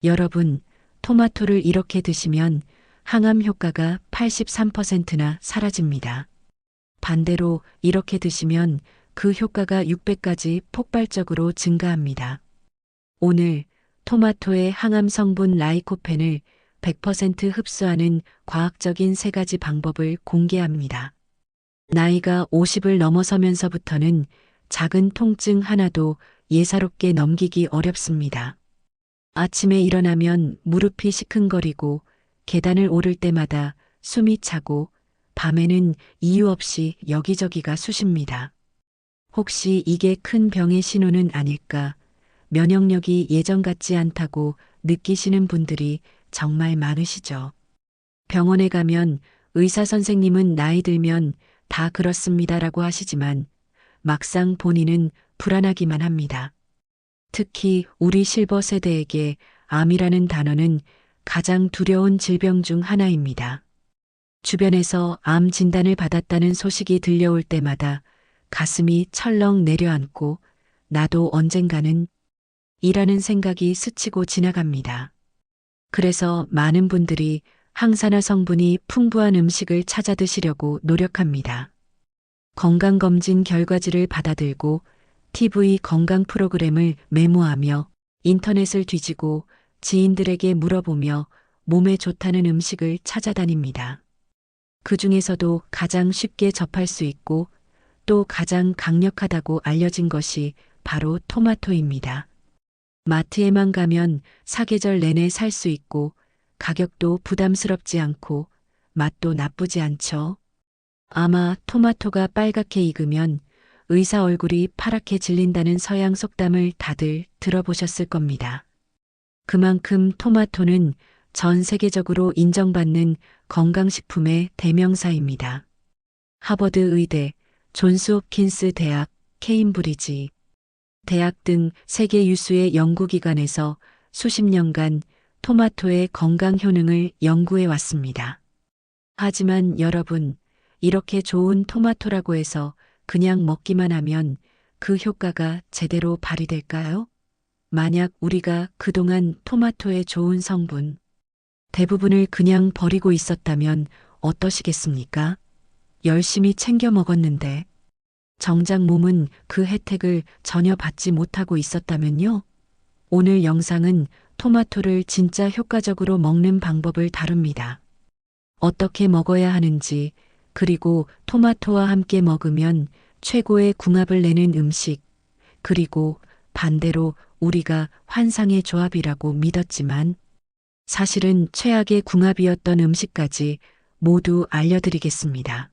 여러분, 토마토를 이렇게 드시면 항암 효과가 83%나 사라집니다. 반대로 이렇게 드시면 그 효과가 6배까지 폭발적으로 증가합니다. 오늘 토마토의 항암 성분 라이코펜을 100% 흡수하는 과학적인 3가지 방법을 공개합니다. 나이가 50을 넘어서면서부터는 작은 통증 하나도 예사롭게 넘기기 어렵습니다. 아침에 일어나면 무릎이 시큰거리고 계단을 오를 때마다 숨이 차고 밤에는 이유 없이 여기저기가 쑤십니다. 혹시 이게 큰 병의 신호는 아닐까? 면역력이 예전 같지 않다고 느끼시는 분들이 정말 많으시죠. 병원에 가면 의사 선생님은 나이 들면 다 그렇습니다라고 하시지만 막상 본인은 불안하기만 합니다. 특히 우리 실버 세대에게 암이라는 단어는 가장 두려운 질병 중 하나입니다. 주변에서 암 진단을 받았다는 소식이 들려올 때마다 가슴이 철렁 내려앉고 나도 언젠가는 이라는 생각이 스치고 지나갑니다. 그래서 많은 분들이 항산화 성분이 풍부한 음식을 찾아 드시려고 노력합니다. 건강검진 결과지를 받아들고 TV 건강 프로그램을 메모하며 인터넷을 뒤지고 지인들에게 물어보며 몸에 좋다는 음식을 찾아다닙니다. 그 중에서도 가장 쉽게 접할 수 있고 또 가장 강력하다고 알려진 것이 바로 토마토입니다. 마트에만 가면 사계절 내내 살 수 있고 가격도 부담스럽지 않고 맛도 나쁘지 않죠. 아마 토마토가 빨갛게 익으면 의사 얼굴이 파랗게 질린다는 서양 속담을 다들 들어보셨을 겁니다. 그만큼 토마토는 전 세계적으로 인정받는 건강식품의 대명사입니다. 하버드 의대, 존스 홉킨스 대학, 케임브리지 대학 등 세계 유수의 연구기관에서 수십 년간 토마토의 건강 효능을 연구해 왔습니다. 하지만 여러분, 이렇게 좋은 토마토라고 해서 그냥 먹기만 하면 그 효과가 제대로 발휘될까요? 만약 우리가 그동안 토마토의 좋은 성분 대부분을 그냥 버리고 있었다면 어떠시겠습니까? 열심히 챙겨 먹었는데 정작 몸은 그 혜택을 전혀 받지 못하고 있었다면요? 오늘 영상은 토마토를 진짜 효과적으로 먹는 방법을 다룹니다. 어떻게 먹어야 하는지, 그리고 토마토와 함께 먹으면 최고의 궁합을 내는 음식, 그리고 반대로 우리가 환상의 조합이라고 믿었지만 사실은 최악의 궁합이었던 음식까지 모두 알려드리겠습니다.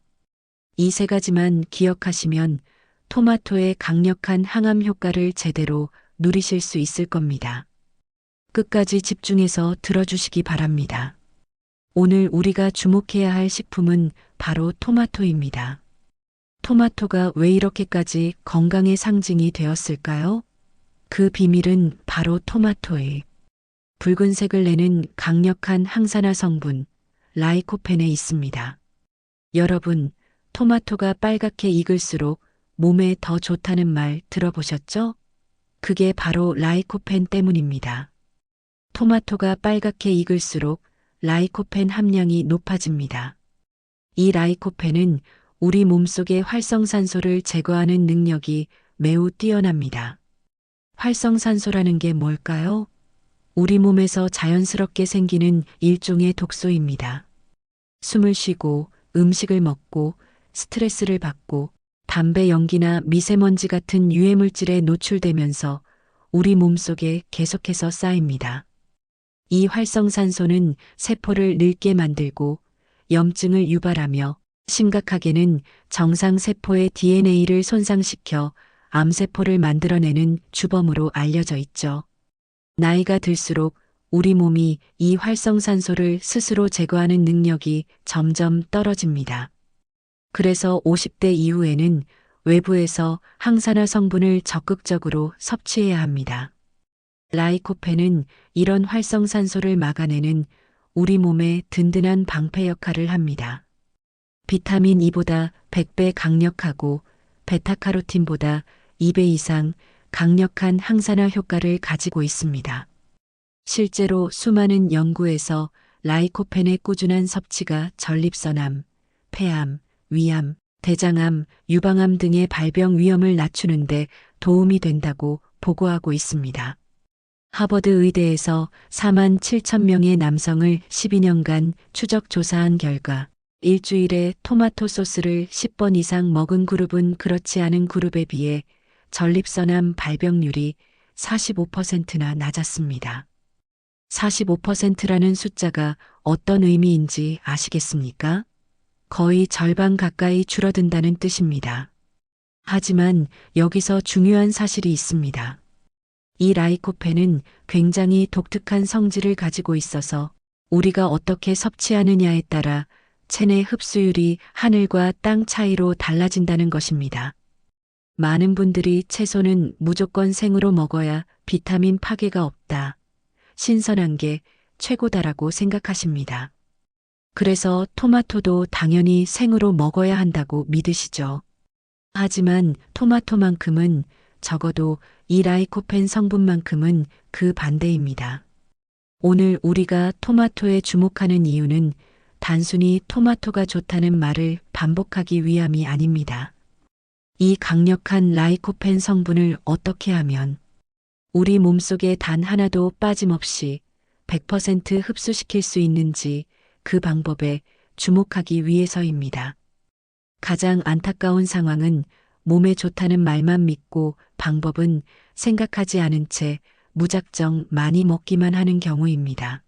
이 3가지만 기억하시면 토마토의 강력한 항암 효과를 제대로 누리실 수 있을 겁니다. 끝까지 집중해서 들어주시기 바랍니다. 오늘 우리가 주목해야 할 식품은 바로 토마토입니다. 토마토가 왜 이렇게까지 건강의 상징이 되었을까요? 그 비밀은 바로 토마토의 붉은색을 내는 강력한 항산화 성분, 라이코펜에 있습니다. 여러분, 토마토가 빨갛게 익을수록 몸에 더 좋다는 말 들어보셨죠? 그게 바로 라이코펜 때문입니다. 토마토가 빨갛게 익을수록 라이코펜 함량이 높아집니다. 이 라이코펜은 우리 몸속의 활성산소를 제거하는 능력이 매우 뛰어납니다. 활성산소라는 게 뭘까요? 우리 몸에서 자연스럽게 생기는 일종의 독소입니다. 숨을 쉬고 음식을 먹고 스트레스를 받고 담배 연기나 미세먼지 같은 유해물질에 노출되면서 우리 몸속에 계속해서 쌓입니다. 이 활성산소는 세포를 늙게 만들고 염증을 유발하며 심각하게는 정상세포의 DNA를 손상시켜 암세포를 만들어내는 주범으로 알려져 있죠. 나이가 들수록 우리 몸이 이 활성산소를 스스로 제거하는 능력이 점점 떨어집니다. 그래서 50대 이후에는 외부에서 항산화 성분을 적극적으로 섭취해야 합니다. 라이코펜은 이런 활성산소를 막아내는 우리 몸의 든든한 방패 역할을 합니다. 비타민 E보다 100배 강력하고 베타카로틴보다 2배 이상 강력한 항산화 효과를 가지고 있습니다. 실제로 수많은 연구에서 라이코펜의 꾸준한 섭취가 전립선암, 폐암, 위암, 대장암, 유방암 등의 발병 위험을 낮추는데 도움이 된다고 보고하고 있습니다. 하버드 의대에서 4만 7천 명의 남성을 12년간 추적 조사한 결과 일주일에 토마토 소스를 10번 이상 먹은 그룹은 그렇지 않은 그룹에 비해 전립선암 발병률이 45%나 낮았습니다. 45%라는 숫자가 어떤 의미인지 아시겠습니까? 거의 절반 가까이 줄어든다는 뜻입니다. 하지만 여기서 중요한 사실이 있습니다. 이 라이코펜은 굉장히 독특한 성질을 가지고 있어서 우리가 어떻게 섭취하느냐에 따라 체내 흡수율이 하늘과 땅 차이로 달라진다는 것입니다. 많은 분들이 채소는 무조건 생으로 먹어야 비타민 파괴가 없다. 신선한 게 최고다라고 생각하십니다. 그래서 토마토도 당연히 생으로 먹어야 한다고 믿으시죠. 하지만 토마토만큼은 적어도 이 라이코펜 성분만큼은 그 반대입니다. 오늘 우리가 토마토에 주목하는 이유는 단순히 토마토가 좋다는 말을 반복하기 위함이 아닙니다. 이 강력한 라이코펜 성분을 어떻게 하면 우리 몸속에 단 하나도 빠짐없이 100% 흡수시킬 수 있는지 그 방법에 주목하기 위해서입니다. 가장 안타까운 상황은 몸에 좋다는 말만 믿고 방법은 생각하지 않은 채 무작정 많이 먹기만 하는 경우입니다.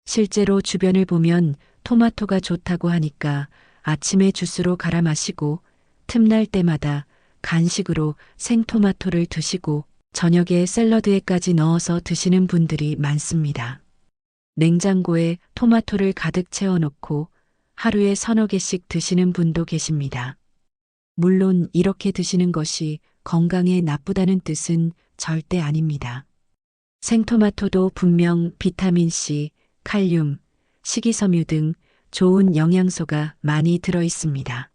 실제로 주변을 보면 토마토가 좋다고 하니까 아침에 주스로 갈아 마시고 틈날 때마다 간식으로 생토마토를 드시고 저녁에 샐러드에까지 넣어서 드시는 분들이 많습니다. 냉장고에 토마토를 가득 채워놓고 하루에 서너 개씩 드시는 분도 계십니다. 물론 이렇게 드시는 것이 건강에 나쁘다는 뜻은 절대 아닙니다. 생토마토도 분명 비타민C, 칼륨, 식이섬유 등 좋은 영양소가 많이 들어 있습니다.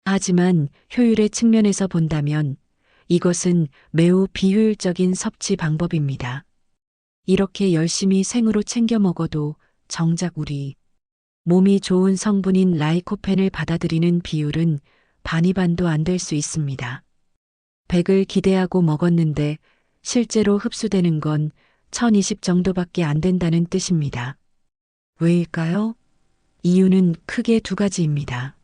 하지만 효율의 측면에서 본다면 이것은 매우 비효율적인 섭취 방법입니다. 이렇게 열심히 생으로 챙겨 먹어도 정작 우리 몸이 좋은 성분인 라이코펜을 받아들이는 비율은 반이 반도 안 될 수 있습니다. 100을 기대하고 먹었는데 실제로 흡수되는 건 1020 정도밖에 안 된다는 뜻입니다. 왜일까요? 이유는 크게 두 가지입니다.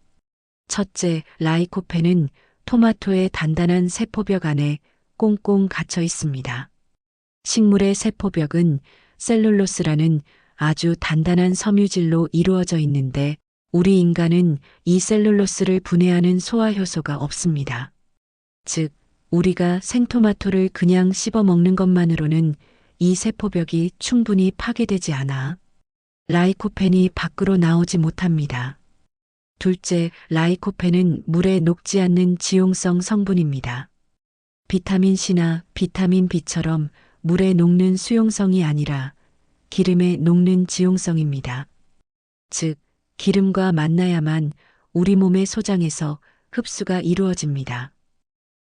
첫째, 라이코펜은 토마토의 단단한 세포벽 안에 꽁꽁 갇혀 있습니다. 식물의 세포벽은 셀룰로스라는 아주 단단한 섬유질로 이루어져 있는데 우리 인간은 이 셀룰로스를 분해하는 소화효소가 없습니다. 즉, 우리가 생토마토를 그냥 씹어 먹는 것만으로는 이 세포벽이 충분히 파괴되지 않아 라이코펜이 밖으로 나오지 못합니다. 둘째, 라이코펜은 물에 녹지 않는 지용성 성분입니다. 비타민 C나 비타민 B처럼 물에 녹는 수용성이 아니라 기름에 녹는 지용성입니다. 즉, 기름과 만나야만 우리 몸의 소장에서 흡수가 이루어집니다.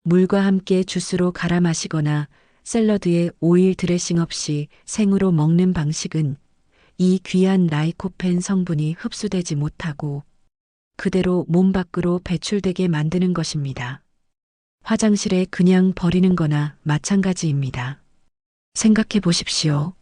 물과 함께 주스로 갈아 마시거나 샐러드에 오일 드레싱 없이 생으로 먹는 방식은 이 귀한 라이코펜 성분이 흡수되지 못하고 그대로 몸 밖으로 배출되게 만드는 것입니다. 화장실에 그냥 버리는 거나 마찬가지입니다. 생각해 보십시오.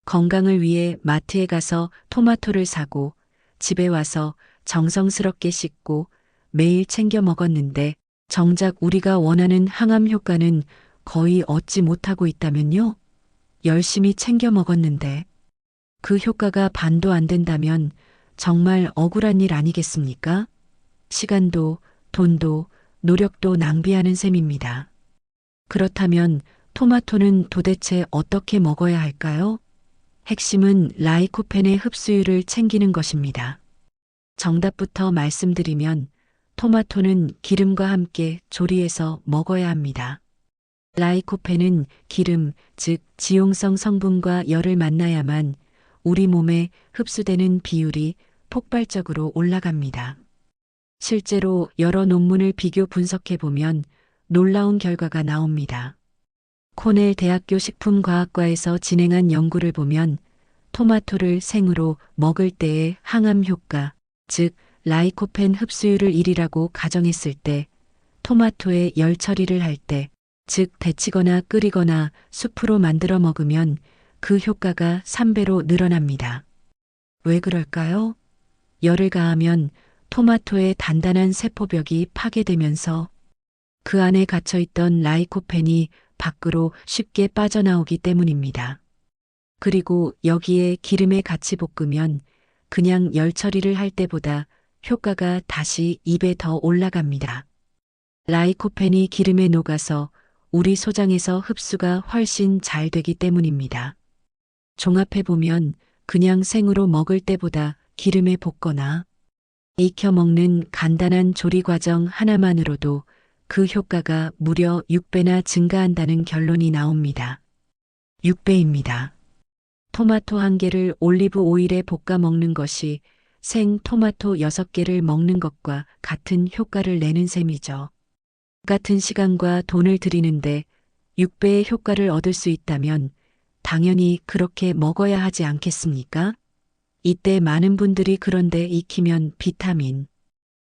건강을 위해 마트에 가서 토마토를 사고 집에 와서 정성스럽게 씻고 매일 챙겨 먹었는데 정작 우리가 원하는 항암 효과는 거의 얻지 못하고 있다면요? 열심히 챙겨 먹었는데 그 효과가 반도 안 된다면 정말 억울한 일 아니겠습니까? 시간도, 돈도, 노력도 낭비하는 셈입니다. 그렇다면 토마토는 도대체 어떻게 먹어야 할까요? 핵심은 라이코펜의 흡수율을 챙기는 것입니다. 정답부터 말씀드리면 토마토는 기름과 함께 조리해서 먹어야 합니다. 라이코펜은 기름, 즉 지용성 성분과 열을 만나야만 우리 몸에 흡수되는 비율이 폭발적으로 올라갑니다. 실제로 여러 논문을 비교 분석해 보면 놀라운 결과가 나옵니다. 코넬 대학교 식품과학과에서 진행한 연구를 보면 토마토를 생으로 먹을 때의 항암 효과, 즉 라이코펜 흡수율을 1이라고 가정했을 때 토마토에 열 처리를 할 때, 즉 데치거나 끓이거나 수프로 만들어 먹으면 그 효과가 3배로 늘어납니다. 왜 그럴까요? 열을 가하면 토마토의 단단한 세포벽이 파괴되면서 그 안에 갇혀있던 라이코펜이 밖으로 쉽게 빠져나오기 때문입니다. 그리고 여기에 기름에 같이 볶으면 그냥 열 처리를 할 때보다 효과가 다시 2배 더 올라갑니다. 라이코펜이 기름에 녹아서 우리 소장에서 흡수가 훨씬 잘 되기 때문입니다. 종합해보면 그냥 생으로 먹을 때보다 기름에 볶거나 익혀 먹는 간단한 조리 과정 하나만으로도 그 효과가 무려 6배나 증가한다는 결론이 나옵니다. 6배입니다. 토마토 1개를 올리브 오일에 볶아 먹는 것이 생 토마토 6개를 먹는 것과 같은 효과를 내는 셈이죠. 같은 시간과 돈을 들이는데 6배의 효과를 얻을 수 있다면 당연히 그렇게 먹어야 하지 않겠습니까? 이때 많은 분들이 그런데 익히면 비타민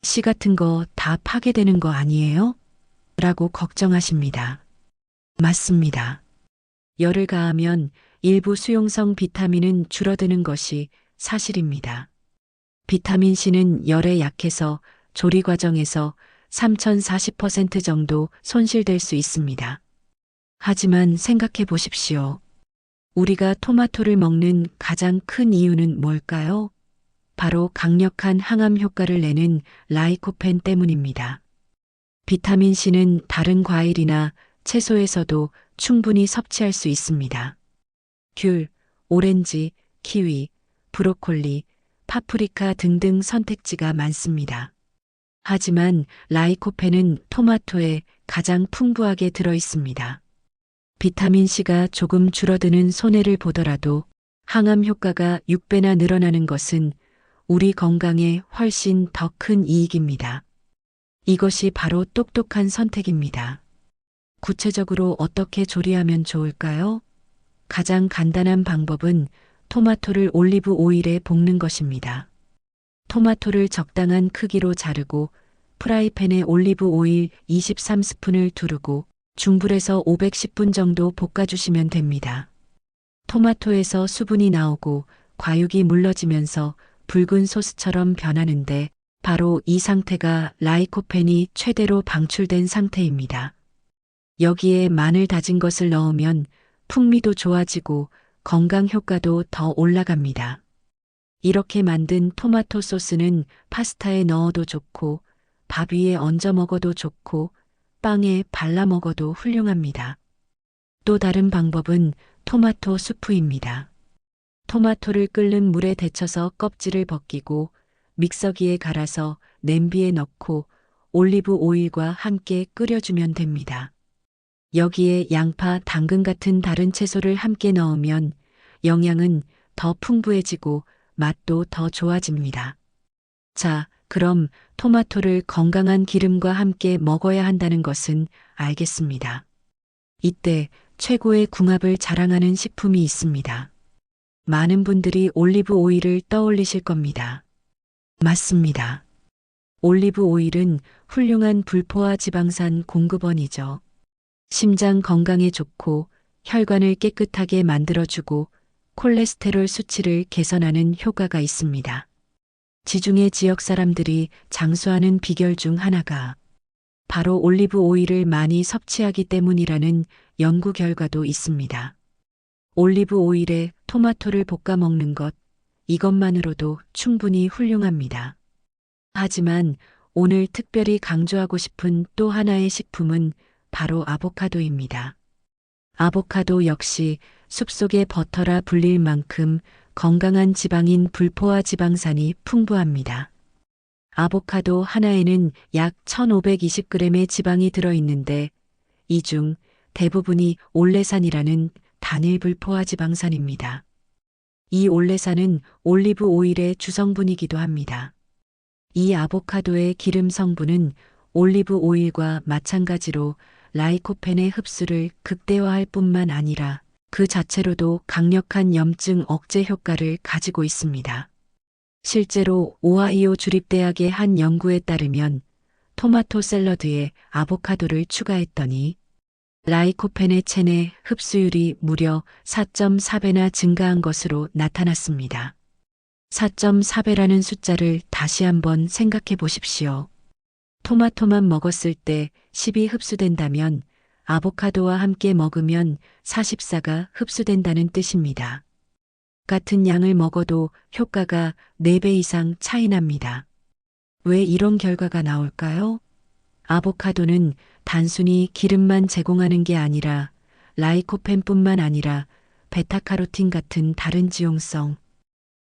C 같은 거 다 파괴되는 거 아니에요? 라고 걱정하십니다. 맞습니다. 열을 가하면 일부 수용성 비타민은 줄어드는 것이 사실입니다. 비타민 C는 열에 약해서 조리 과정에서 3040% 정도 손실될 수 있습니다. 하지만 생각해 보십시오. 우리가 토마토를 먹는 가장 큰 이유는 뭘까요? 바로 강력한 항암 효과를 내는 라이코펜 때문입니다. 비타민 C는 다른 과일이나 채소에서도 충분히 섭취할 수 있습니다. 귤, 오렌지, 키위, 브로콜리, 파프리카 등등 선택지가 많습니다. 하지만 라이코펜은 토마토에 가장 풍부하게 들어 있습니다. 비타민 C가 조금 줄어드는 손해를 보더라도 항암 효과가 6배나 늘어나는 것은 우리 건강에 훨씬 더 큰 이익입니다. 이것이 바로 똑똑한 선택입니다. 구체적으로 어떻게 조리하면 좋을까요? 가장 간단한 방법은 토마토를 올리브 오일에 볶는 것입니다. 토마토를 적당한 크기로 자르고 프라이팬에 올리브 오일 23스푼을 두르고 중불에서 510분 정도 볶아주시면 됩니다. 토마토에서 수분이 나오고 과육이 물러지면서 붉은 소스처럼 변하는데 바로 이 상태가 라이코펜이 최대로 방출된 상태입니다. 여기에 마늘 다진 것을 넣으면 풍미도 좋아지고 건강 효과도 더 올라갑니다. 이렇게 만든 토마토 소스는 파스타에 넣어도 좋고 밥 위에 얹어 먹어도 좋고 빵에 발라 먹어도 훌륭합니다. 또 다른 방법은 토마토 수프입니다. 토마토를 끓는 물에 데쳐서 껍질을 벗기고 믹서기에 갈아서 냄비에 넣고 올리브 오일과 함께 끓여주면 됩니다. 여기에 양파, 당근 같은 다른 채소를 함께 넣으면 영양은 더 풍부해지고 맛도 더 좋아집니다. 자, 그럼 토마토를 건강한 기름과 함께 먹어야 한다는 것은 알겠습니다. 이때 최고의 궁합을 자랑하는 식품이 있습니다. 많은 분들이 올리브 오일을 떠올리실 겁니다. 맞습니다. 올리브 오일은 훌륭한 불포화 지방산 공급원이죠. 심장 건강에 좋고 혈관을 깨끗하게 만들어주고 콜레스테롤 수치를 개선하는 효과가 있습니다. 지중해 지역 사람들이 장수하는 비결 중 하나가 바로 올리브 오일을 많이 섭취하기 때문이라는 연구 결과도 있습니다. 올리브 오일에 토마토를 볶아 먹는 것, 이것만으로도 충분히 훌륭합니다. 하지만 오늘 특별히 강조하고 싶은 또 하나의 식품은 바로 아보카도입니다. 아보카도 역시 숲속의 버터라 불릴 만큼 건강한 지방인 불포화 지방산이 풍부합니다. 아보카도 하나에는 약 1520g의 지방이 들어있는데 이 중 대부분이 올레산이라는 단일 불포화 지방산입니다. 이 올레산은 올리브 오일의 주성분이기도 합니다. 이 아보카도의 기름 성분은 올리브 오일과 마찬가지로 라이코펜의 흡수를 극대화할 뿐만 아니라 그 자체로도 강력한 염증 억제 효과를 가지고 있습니다. 실제로 오하이오 주립대학의 한 연구에 따르면 토마토 샐러드에 아보카도를 추가했더니 라이코펜의 체내 흡수율이 무려 4.4배나 증가한 것으로 나타났습니다. 4.4배라는 숫자를 다시 한번 생각해 보십시오. 토마토만 먹었을 때 10이 흡수된다면 아보카도와 함께 먹으면 44가 흡수된다는 뜻입니다. 같은 양을 먹어도 효과가 4배 이상 차이 납니다. 왜 이런 결과가 나올까요? 아보카도는 단순히 기름만 제공하는 게 아니라 라이코펜뿐만 아니라 베타카로틴 같은 다른 지용성,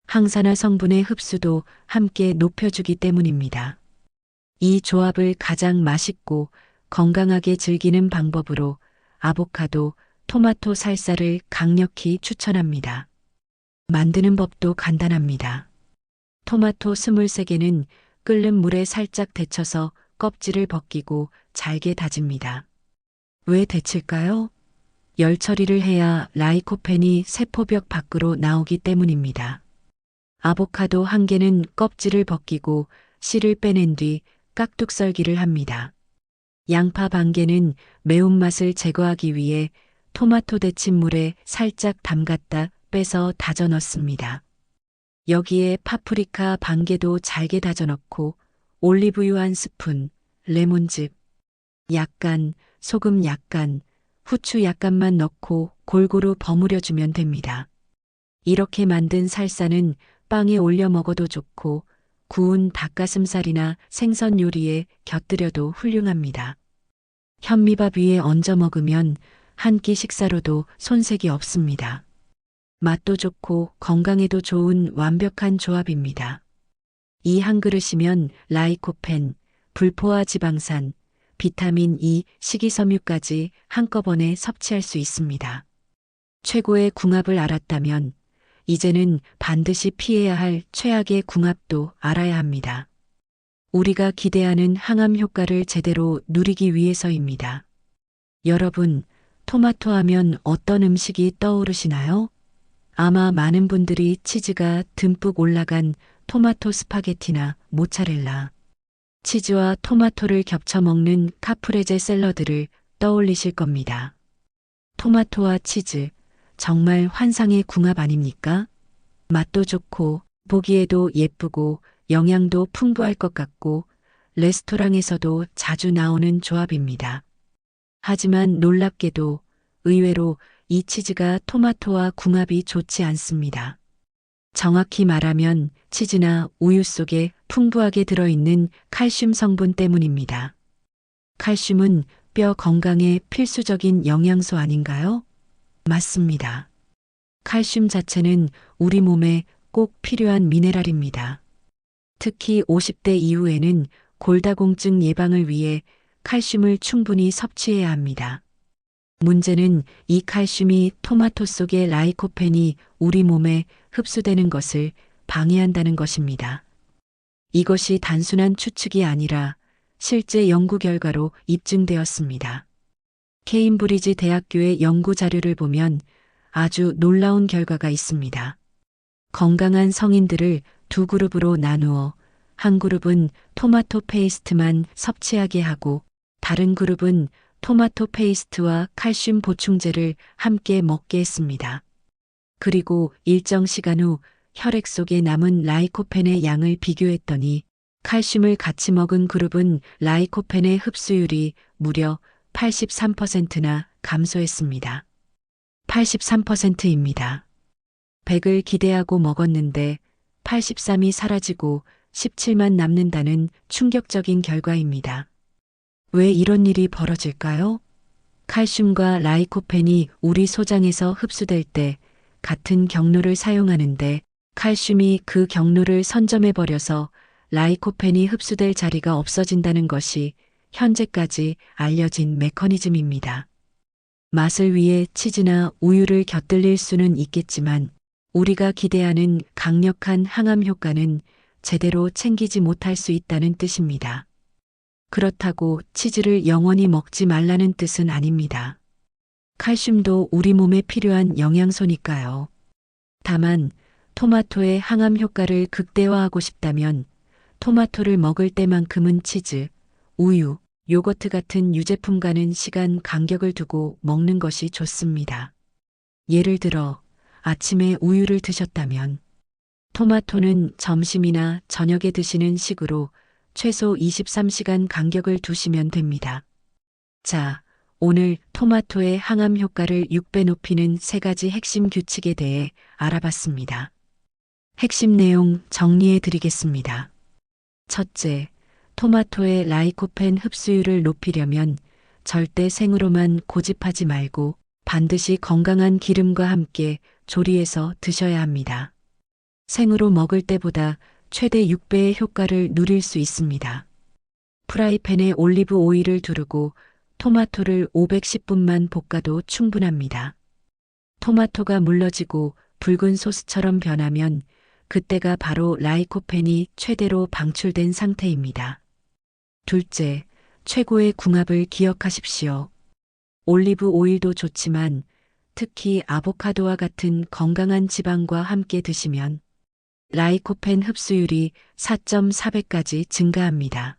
항산화 성분의 흡수도 함께 높여주기 때문입니다. 이 조합을 가장 맛있고 건강하게 즐기는 방법으로 아보카도, 토마토 살사를 강력히 추천합니다. 만드는 법도 간단합니다. 토마토 23개는 끓는 물에 살짝 데쳐서 껍질을 벗기고 잘게 다집니다. 왜 데칠까요? 열 처리를 해야 라이코펜이 세포벽 밖으로 나오기 때문입니다. 아보카도 1개는 껍질을 벗기고 씨를 빼낸 뒤 깍둑 썰기를 합니다. 양파 1개는 매운맛을 제거하기 위해 토마토 데친 물에 살짝 담갔다 빼서 다져 넣습니다. 여기에 파프리카 1개도 잘게 다져 넣고 올리브유 1스푼, 레몬즙, 약간, 소금 약간, 후추 약간만 넣고 골고루 버무려주면 됩니다. 이렇게 만든 살사는 빵에 올려 먹어도 좋고 구운 닭가슴살이나 생선 요리에 곁들여도 훌륭합니다. 현미밥 위에 얹어 먹으면 한 끼 식사로도 손색이 없습니다. 맛도 좋고 건강에도 좋은 완벽한 조합입니다. 이 한 그릇이면 라이코펜, 불포화 지방산, 비타민 E, 식이섬유까지 한꺼번에 섭취할 수 있습니다. 최고의 궁합을 알았다면 이제는 반드시 피해야 할 최악의 궁합도 알아야 합니다. 우리가 기대하는 항암 효과를 제대로 누리기 위해서입니다. 여러분, 토마토 하면 어떤 음식이 떠오르시나요? 아마 많은 분들이 치즈가 듬뿍 올라간 토마토 스파게티나 모차렐라, 치즈와 토마토를 겹쳐 먹는 카프레제 샐러드를 떠올리실 겁니다. 토마토와 치즈, 정말 환상의 궁합 아닙니까? 맛도 좋고 보기에도 예쁘고 영양도 풍부할 것 같고 레스토랑에서도 자주 나오는 조합입니다. 하지만 놀랍게도 의외로 이 치즈가 토마토와 궁합이 좋지 않습니다. 정확히 말하면 치즈나 우유 속에 풍부하게 들어있는 칼슘 성분 때문입니다. 칼슘은 뼈 건강에 필수적인 영양소 아닌가요? 맞습니다. 칼슘 자체는 우리 몸에 꼭 필요한 미네랄입니다. 특히 50대 이후에는 골다공증 예방을 위해 칼슘을 충분히 섭취해야 합니다. 문제는 이 칼슘이 토마토 속의 라이코펜이 우리 몸에 흡수되는 것을 방해한다는 것입니다. 이것이 단순한 추측이 아니라 실제 연구 결과로 입증되었습니다. 케임브리지 대학교의 연구 자료를 보면 아주 놀라운 결과가 있습니다. 건강한 성인들을 두 그룹으로 나누어 한 그룹은 토마토 페이스트만 섭취하게 하고 다른 그룹은 토마토 페이스트와 칼슘 보충제를 함께 먹게 했습니다. 그리고 일정 시간 후 혈액 속에 남은 라이코펜의 양을 비교했더니 칼슘을 같이 먹은 그룹은 라이코펜의 흡수율이 무려 83%나 감소했습니다. 83%입니다. 100을 기대하고 먹었는데 83이 사라지고 17만 남는다는 충격적인 결과입니다. 왜 이런 일이 벌어질까요? 칼슘과 라이코펜이 우리 소장에서 흡수될 때 같은 경로를 사용하는데 칼슘이 그 경로를 선점해버려서 라이코펜이 흡수될 자리가 없어진다는 것이 현재까지 알려진 메커니즘입니다. 맛을 위해 치즈나 우유를 곁들일 수는 있겠지만 우리가 기대하는 강력한 항암 효과는 제대로 챙기지 못할 수 있다는 뜻입니다. 그렇다고 치즈를 영원히 먹지 말라는 뜻은 아닙니다. 칼슘도 우리 몸에 필요한 영양소니까요. 다만 토마토의 항암 효과를 극대화하고 싶다면 토마토를 먹을 때만큼은 치즈, 우유, 요거트 같은 유제품과는 시간 간격을 두고 먹는 것이 좋습니다. 예를 들어 아침에 우유를 드셨다면 토마토는 점심이나 저녁에 드시는 식으로 최소 23시간 간격을 두시면 됩니다. 자, 오늘 토마토의 항암 효과를 6배 높이는 3가지 핵심 규칙에 대해 알아봤습니다. 핵심 내용 정리해 드리겠습니다. 첫째, 토마토의 라이코펜 흡수율을 높이려면 절대 생으로만 고집하지 말고 반드시 건강한 기름과 함께 조리해서 드셔야 합니다. 생으로 먹을 때보다 최대 6배의 효과를 누릴 수 있습니다. 프라이팬에 올리브 오일을 두르고 토마토를 510분만 볶아도 충분합니다. 토마토가 물러지고 붉은 소스처럼 변하면 그때가 바로 라이코펜이 최대로 방출된 상태입니다. 둘째, 최고의 궁합을 기억하십시오. 올리브 오일도 좋지만 특히 아보카도와 같은 건강한 지방과 함께 드시면 라이코펜 흡수율이 4.4배까지 증가합니다.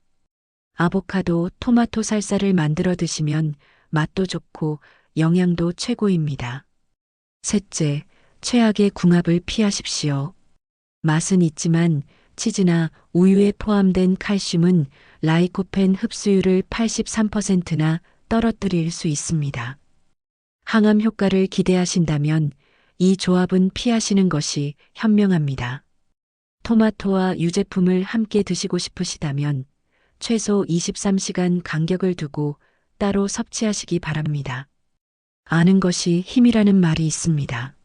아보카도, 토마토 살사를 만들어 드시면 맛도 좋고 영양도 최고입니다. 셋째, 최악의 궁합을 피하십시오. 맛은 있지만 치즈나 우유에 포함된 칼슘은 라이코펜 흡수율을 83%나 떨어뜨릴 수 있습니다. 항암 효과를 기대하신다면 이 조합은 피하시는 것이 현명합니다. 토마토와 유제품을 함께 드시고 싶으시다면 최소 23시간 간격을 두고 따로 섭취하시기 바랍니다. 아는 것이 힘이라는 말이 있습니다.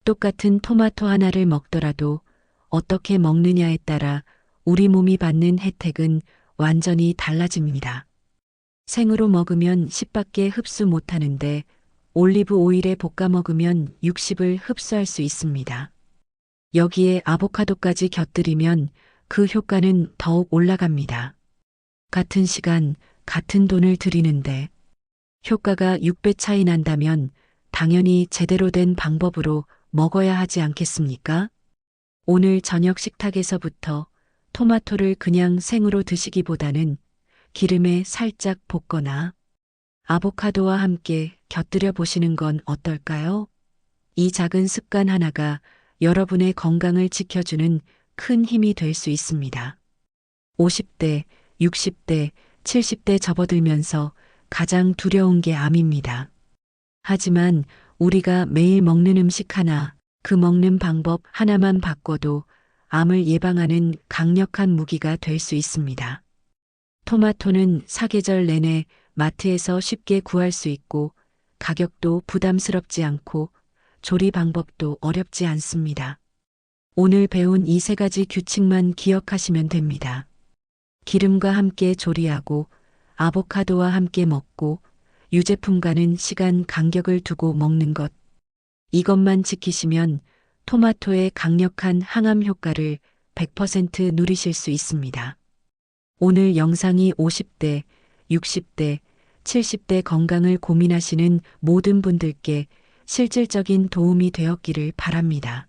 똑같은 토마토 하나를 먹더라도 어떻게 먹느냐에 따라 우리 몸이 받는 혜택은 완전히 달라집니다. 생으로 먹으면 10밖에 흡수 못하는데 올리브 오일에 볶아 먹으면 60을 흡수할 수 있습니다. 여기에 아보카도까지 곁들이면 그 효과는 더욱 올라갑니다. 같은 시간, 같은 돈을 들이는데 효과가 6배 차이 난다면 당연히 제대로 된 방법으로 먹어야 하지 않겠습니까? 오늘 저녁 식탁에서부터 토마토를 그냥 생으로 드시기보다는 기름에 살짝 볶거나 아보카도와 함께 곁들여 보시는 건 어떨까요? 이 작은 습관 하나가 여러분의 건강을 지켜주는 큰 힘이 될 수 있습니다. 50대, 60대, 70대 접어들면서 가장 두려운 게 암입니다. 하지만 우리가 매일 먹는 음식 하나, 그 먹는 방법 하나만 바꿔도 암을 예방하는 강력한 무기가 될 수 있습니다. 토마토는 사계절 내내 마트에서 쉽게 구할 수 있고 가격도 부담스럽지 않고 조리 방법도 어렵지 않습니다. 오늘 배운 이 3가지 규칙만 기억하시면 됩니다. 기름과 함께 조리하고 아보카도와 함께 먹고 유제품과는 시간 간격을 두고 먹는 것. 이것만 지키시면 토마토의 강력한 항암 효과를 100% 누리실 수 있습니다. 오늘 영상이 50대, 60대, 70대 건강을 고민하시는 모든 분들께 실질적인 도움이 되었기를 바랍니다.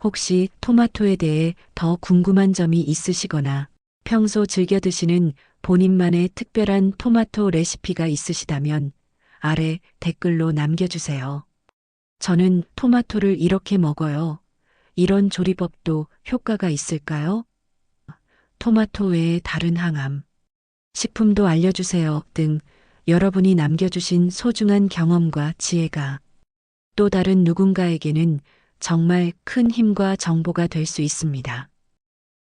혹시 토마토에 대해 더 궁금한 점이 있으시거나 평소 즐겨 드시는 본인만의 특별한 토마토 레시피가 있으시다면 아래 댓글로 남겨주세요. 저는 토마토를 이렇게 먹어요. 이런 조리법도 효과가 있을까요? 토마토 외에 다른 항암, 식품도 알려주세요 등 여러분이 남겨주신 소중한 경험과 지혜가 또 다른 누군가에게는 정말 큰 힘과 정보가 될 수 있습니다.